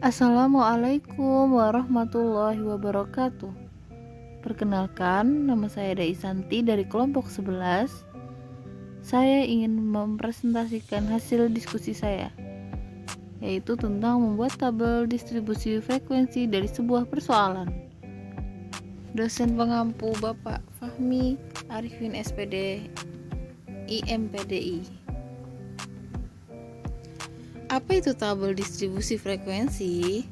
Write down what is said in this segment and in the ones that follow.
Assalamualaikum warahmatullahi wabarakatuh. Perkenalkan, nama saya Dai Santi dari kelompok 11. Saya ingin mempresentasikan hasil diskusi saya, yaitu tentang membuat tabel distribusi frekuensi dari sebuah persoalan. Dosen pengampu Bapak Fahmi Arifin SPD, IMPDI. Apa itu tabel distribusi frekuensi?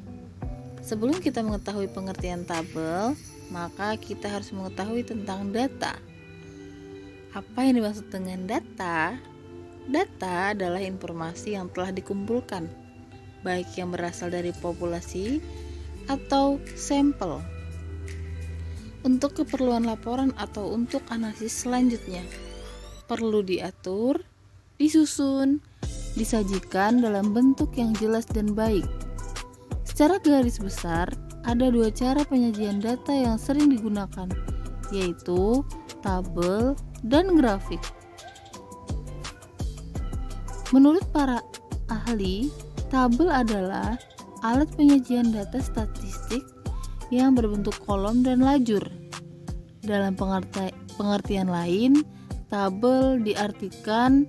Sebelum kita mengetahui pengertian tabel, maka kita harus mengetahui tentang data. Apa yang dimaksud dengan data? Data adalah informasi yang telah dikumpulkan, baik yang berasal dari populasi atau sampel, untuk keperluan laporan atau untuk analisis selanjutnya. Perlu diatur, disusun, disajikan dalam bentuk yang jelas dan baik. Secara garis besar, ada dua cara penyajian data yang sering digunakan, yaitu tabel dan grafik. Menurut para ahli, tabel adalah alat penyajian data statistik yang berbentuk kolom dan lajur. Dalam pengertian lain, tabel diartikan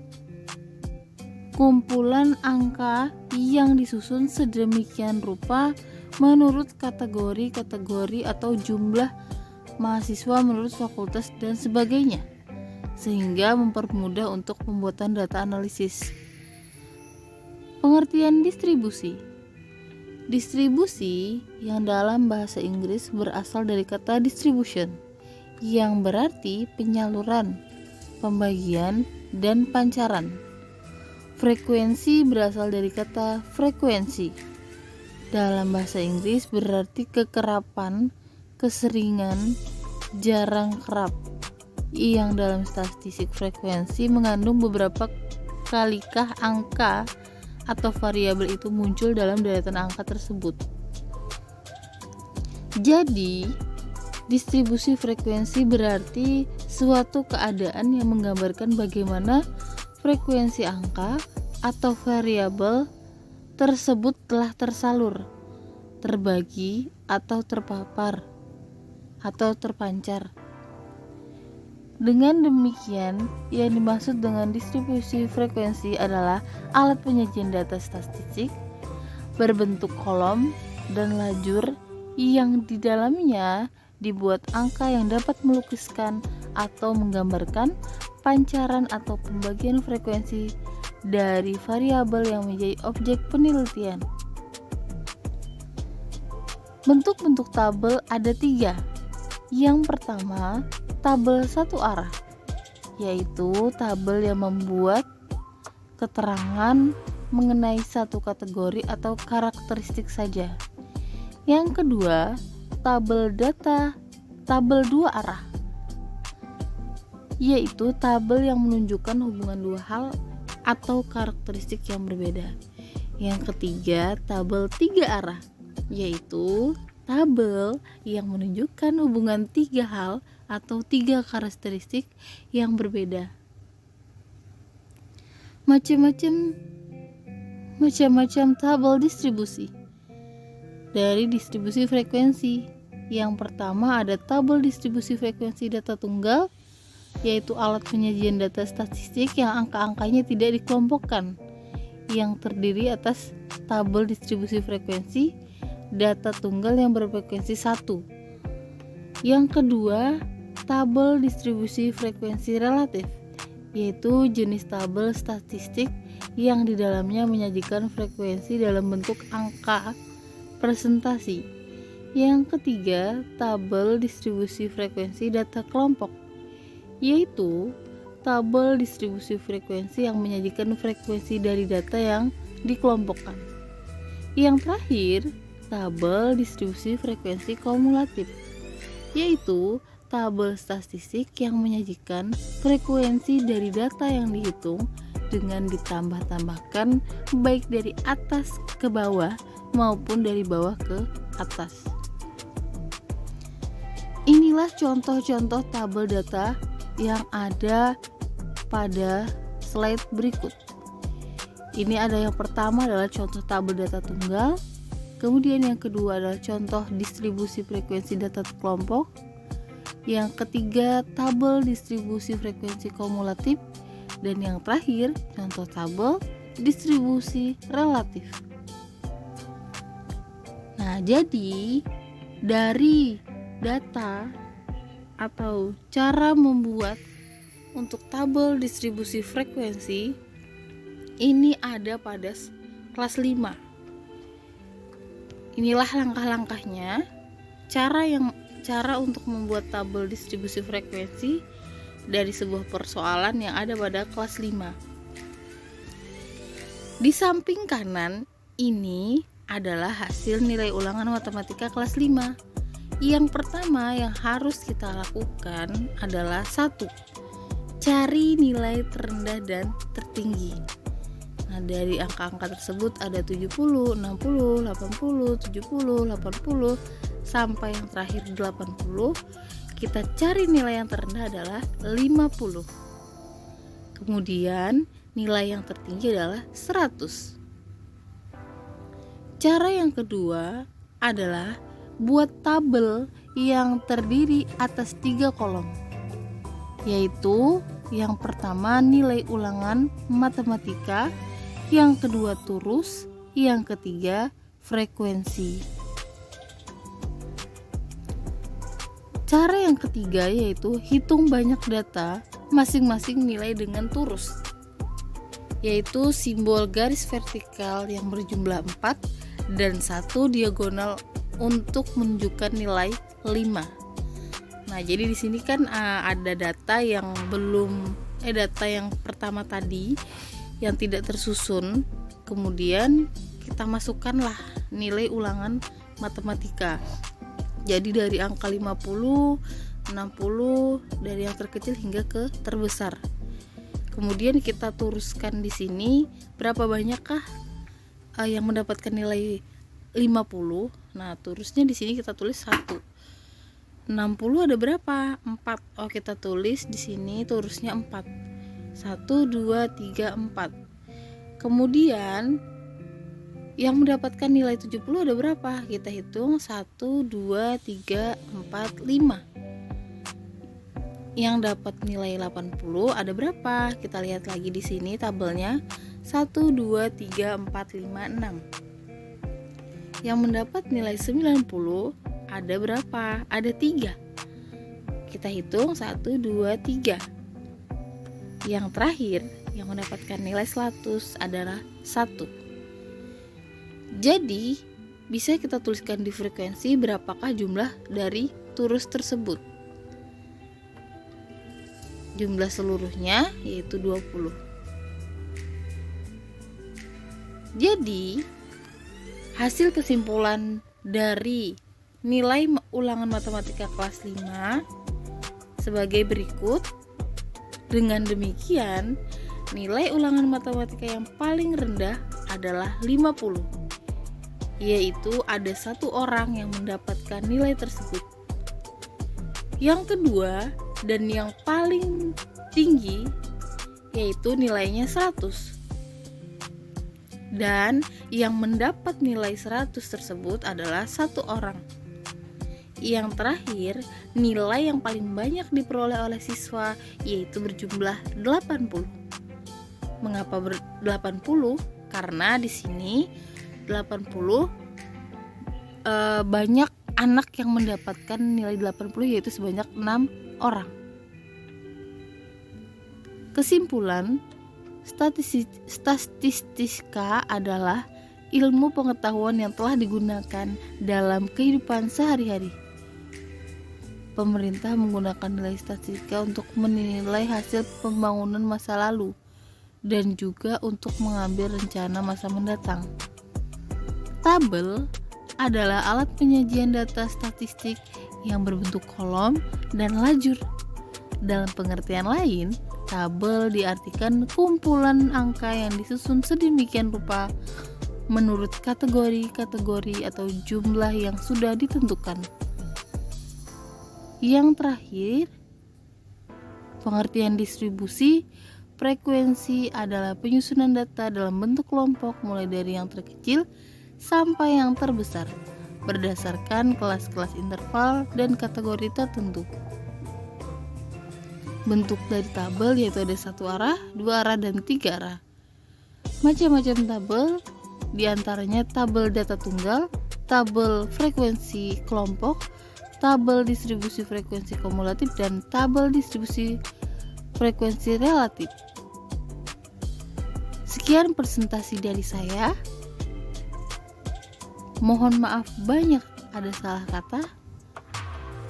kumpulan angka yang disusun sedemikian rupa menurut kategori atau jumlah mahasiswa menurut fakultas dan sebagainya, sehingga mempermudah untuk pembuatan data analisis. Pengertian distribusi. Distribusi yang dalam bahasa Inggris berasal dari kata distribution, yang berarti penyaluran, pembagian, dan pancaran. Frekuensi berasal dari kata frekuensi. Dalam bahasa Inggris berarti kekerapan, keseringan, jarang kerap. Yang dalam statistik frekuensi mengandung beberapa kalikah angka atau variabel itu muncul dalam deretan angka tersebut. Jadi, distribusi frekuensi berarti suatu keadaan yang menggambarkan bagaimana frekuensi angka atau variabel tersebut telah tersalur, terbagi, atau terpapar, atau terpancar. Dengan demikian, yang dimaksud dengan distribusi frekuensi adalah alat penyajian data statistik berbentuk kolom dan lajur yang di dalamnya dibuat angka yang dapat melukiskan atau menggambarkan pancaran atau pembagian frekuensi dari variabel yang menjadi objek penelitian. Bentuk-bentuk tabel ada 3. Yang pertama, tabel satu arah, yaitu tabel yang membuat keterangan mengenai satu kategori atau karakteristik saja. Yang kedua, tabel dua arah, yaitu tabel yang menunjukkan hubungan dua hal atau karakteristik yang berbeda. Yang ketiga, tabel 3 arah, yaitu tabel yang menunjukkan hubungan 3 hal atau 3 karakteristik yang berbeda. Macam-macam tabel distribusi. Dari distribusi frekuensi, yang pertama ada tabel distribusi frekuensi data tunggal, yaitu alat penyajian data statistik yang angka-angkanya tidak dikelompokkan, yang terdiri atas tabel distribusi frekuensi data tunggal yang berfrekuensi 1. Yang kedua, tabel distribusi frekuensi relatif, yaitu jenis tabel statistik yang di dalamnya menyajikan frekuensi dalam bentuk angka presentasi. Yang ketiga, tabel distribusi frekuensi data kelompok, yaitu tabel distribusi frekuensi yang menyajikan frekuensi dari data yang dikelompokkan. Yang terakhir, tabel distribusi frekuensi kumulatif, yaitu tabel statistik yang menyajikan frekuensi dari data yang dihitung dengan ditambah-tambahkan baik dari atas ke bawah maupun dari bawah ke atas. Inilah contoh-contoh tabel data yang ada pada slide berikut. Ini ada yang pertama adalah contoh tabel data tunggal, kemudian yang kedua adalah contoh distribusi frekuensi data kelompok, yang ketiga tabel distribusi frekuensi kumulatif, dan yang terakhir contoh tabel distribusi relatif. Nah, jadi dari data atau cara membuat untuk tabel distribusi frekuensi ini ada pada kelas 5. Inilah langkah-langkahnya, cara untuk membuat tabel distribusi frekuensi dari sebuah persoalan yang ada pada kelas 5. Di samping kanan ini adalah hasil nilai ulangan matematika kelas 5. Yang pertama yang harus kita lakukan adalah 1. Cari nilai terendah dan tertinggi. Nah, dari angka-angka tersebut ada 70, 60, 80, 70, 80 sampai yang terakhir 80. Kita cari nilai yang terendah adalah 50. Kemudian nilai yang tertinggi adalah 100. Cara yang kedua adalah buat tabel yang terdiri atas 3 kolom, yaitu yang pertama nilai ulangan matematika, yang kedua turus, yang ketiga frekuensi. Cara yang ketiga yaitu hitung banyak data masing-masing nilai dengan turus, yaitu simbol garis vertikal yang berjumlah 4 dan 1 diagonal untuk menunjukkan nilai 5. Nah, jadi di sini kan ada data yang data yang pertama tadi yang tidak tersusun, kemudian kita masukkanlah nilai ulangan matematika. Jadi dari angka 50, 60 dari yang terkecil hingga ke terbesar. Kemudian kita turuskan di sini berapa banyakkah yang mendapatkan nilai 50. Nah, turusnya di sini kita tulis 1. 60 ada berapa? 4. Oh, kita tulis di sini turusnya 4. 1, 2, 3, 4. Kemudian yang mendapatkan nilai 70 ada berapa? Kita hitung 1, 2, 3, 4, 5. Yang dapat nilai 80 ada berapa? Kita lihat lagi di sini tabelnya 1, 2, 3, 4, 5, 6. Yang mendapat nilai 90 ada berapa? Ada 3. Kita hitung 1, 2, 3. Yang terakhir yang mendapatkan nilai 100 adalah 1. Jadi bisa kita tuliskan di frekuensi berapakah jumlah dari turus tersebut. Jumlah seluruhnya yaitu 20. Jadi hasil kesimpulan dari nilai ulangan matematika kelas 5 sebagai berikut. Dengan demikian, nilai ulangan matematika yang paling rendah adalah 50, yaitu ada 1 orang yang mendapatkan nilai tersebut. Yang kedua dan yang paling tinggi yaitu nilainya 100. Dan yang mendapat nilai 100 tersebut adalah 1 orang. Yang terakhir, nilai yang paling banyak diperoleh oleh siswa yaitu berjumlah 80. Mengapa 80? Karena di sini 80 banyak anak yang mendapatkan nilai 80 yaitu sebanyak 6 orang. Kesimpulan, statistika adalah ilmu pengetahuan yang telah digunakan dalam kehidupan sehari-hari. Pemerintah menggunakan nilai statistika untuk menilai hasil pembangunan masa lalu dan juga untuk mengambil rencana masa mendatang. Tabel adalah alat penyajian data statistik yang berbentuk kolom dan lajur. Dalam pengertian lain, tabel diartikan kumpulan angka yang disusun sedemikian rupa menurut kategori-kategori atau jumlah yang sudah ditentukan. Yang terakhir, pengertian distribusi. frekuensi adalah penyusunan data dalam bentuk kelompok mulai dari yang terkecil sampai yang terbesar berdasarkan kelas-kelas interval dan kategori tertentu. Bentuk dari tabel yaitu ada 1 arah, 2 arah, dan 3 arah. Macam-macam tabel, diantaranya tabel data tunggal, tabel frekuensi kelompok, tabel distribusi frekuensi kumulatif, dan tabel distribusi frekuensi relatif. Sekian presentasi dari saya. Mohon maaf banyak ada salah kata.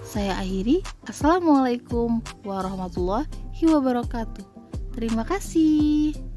Saya akhiri. Assalamualaikum warahmatullahi wabarakatuh. Terima kasih.